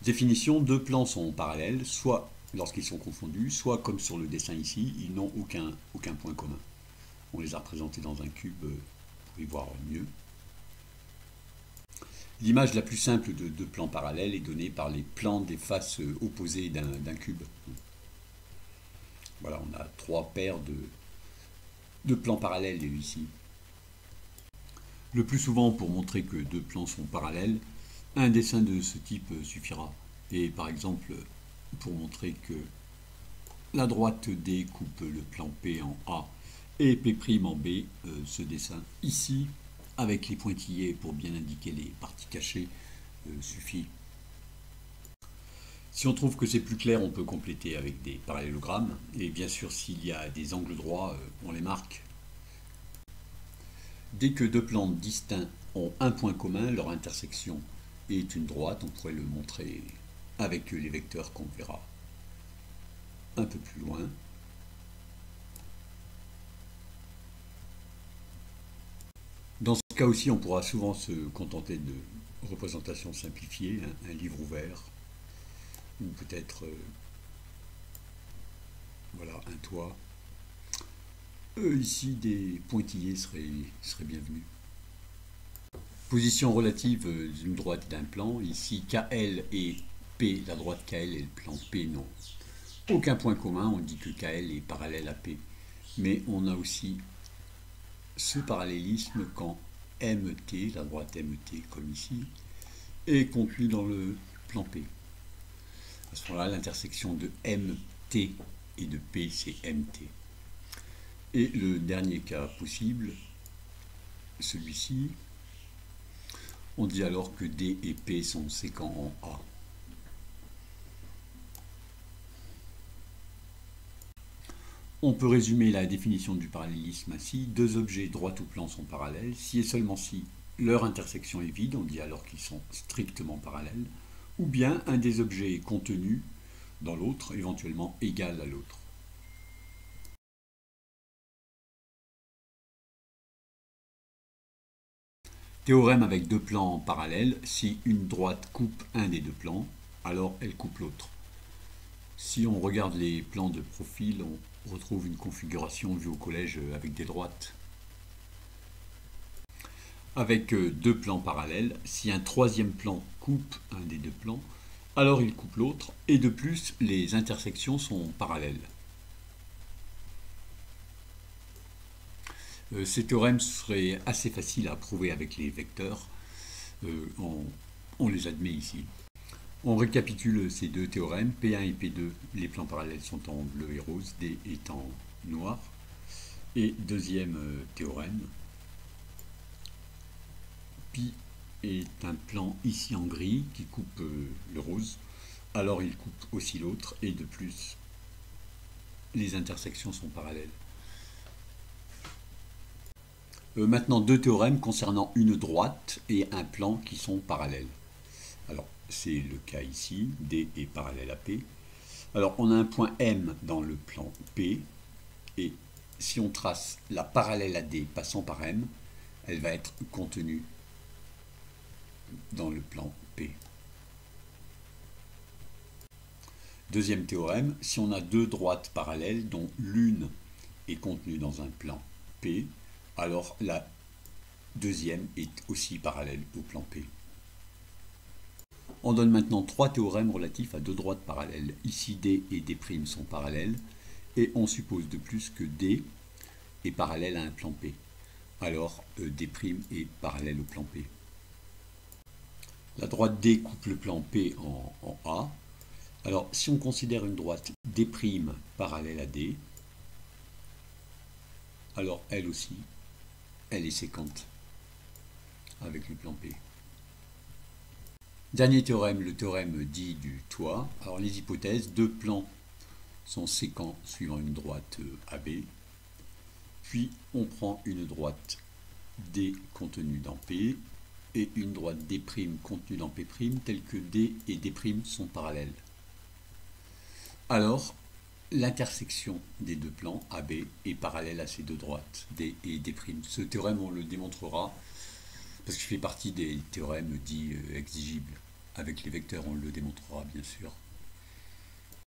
Définition, deux plans sont parallèles, soit lorsqu'ils sont confondus, soit comme sur le dessin ici, ils n'ont aucun point commun. On les a représentés dans un cube pour y voir mieux. L'image la plus simple de deux plans parallèles est donnée par les plans des faces opposées d'un cube. Voilà, on a trois paires de plans parallèles ici. Le plus souvent, pour montrer que deux plans sont parallèles, un dessin de ce type suffira. Et par exemple, pour montrer que la droite D coupe le plan P en A et P' en B, ce dessin ici, avec les pointillés pour bien indiquer les parties cachées, suffit. Si on trouve que c'est plus clair, on peut compléter avec des parallélogrammes. Et bien sûr, s'il y a des angles droits, on les marque. Dès que deux plans distincts ont un point commun, leur intersection est une droite. On pourrait le montrer avec les vecteurs qu'on verra un peu plus loin. Dans ce cas aussi, on pourra souvent se contenter de représentations simplifiées, un livre ouvert, ou peut-être voilà, un toit. Ici, des pointillés seraient bienvenus. Position relative d'une droite et d'un plan. Ici, KL et P, la droite KL et le plan P n'ont aucun point commun. On dit que KL est parallèle à P. Mais on a aussi ce parallélisme quand MT, la droite MT comme ici, est contenue dans le plan P. À ce moment-là, l'intersection de MT et de P, c'est MT. Et le dernier cas possible, celui-ci, on dit alors que D et P sont séquents en A. On peut résumer la définition du parallélisme ainsi. Deux objets droite ou plan sont parallèles, si et seulement si leur intersection est vide, on dit alors qu'ils sont strictement parallèles, ou bien un des objets est contenu dans l'autre, éventuellement égal à l'autre. Théorème avec deux plans parallèles. Si une droite coupe un des deux plans, alors elle coupe l'autre. Si on regarde les plans de profil, on retrouve une configuration vue au collège avec des droites. Avec deux plans parallèles, si un troisième plan coupe un des deux plans, alors il coupe l'autre, et de plus, les intersections sont parallèles. Ces théorèmes seraient assez faciles à prouver avec les vecteurs. On les admet ici. On récapitule ces deux théorèmes. P1 et P2, les plans parallèles sont en bleu et rose, D est en noir. Et deuxième théorème, Pi est un plan ici en gris qui coupe le rose. Alors il coupe aussi l'autre, et de plus, les intersections sont parallèles. Maintenant, deux théorèmes concernant une droite et un plan qui sont parallèles. Alors, c'est le cas ici, D est parallèle à P. Alors, on a un point M dans le plan P, et si on trace la parallèle à D passant par M, elle va être contenue dans le plan P. Deuxième théorème, si on a deux droites parallèles dont l'une est contenue dans un plan P, alors la deuxième est aussi parallèle au plan P. On donne maintenant trois théorèmes relatifs à deux droites parallèles. Ici, D et D' sont parallèles, et on suppose de plus que D est parallèle à un plan P. Alors, D' est parallèle au plan P. La droite D coupe le plan P en A. Alors, si on considère une droite D' parallèle à D, alors elle aussi, elle est séquente avec le plan P. Dernier théorème, le théorème dit du toit. Alors les hypothèses, deux plans sont séquents suivant une droite AB. Puis on prend une droite D contenue dans P et une droite D' contenue dans P', telle que D et D' sont parallèles. Alors, l'intersection des deux plans AB est parallèle à ces deux droites, D et D'. Ce théorème, on le démontrera parce qu'il fait partie des théorèmes dits exigibles. avec les vecteurs, on le démontrera bien sûr.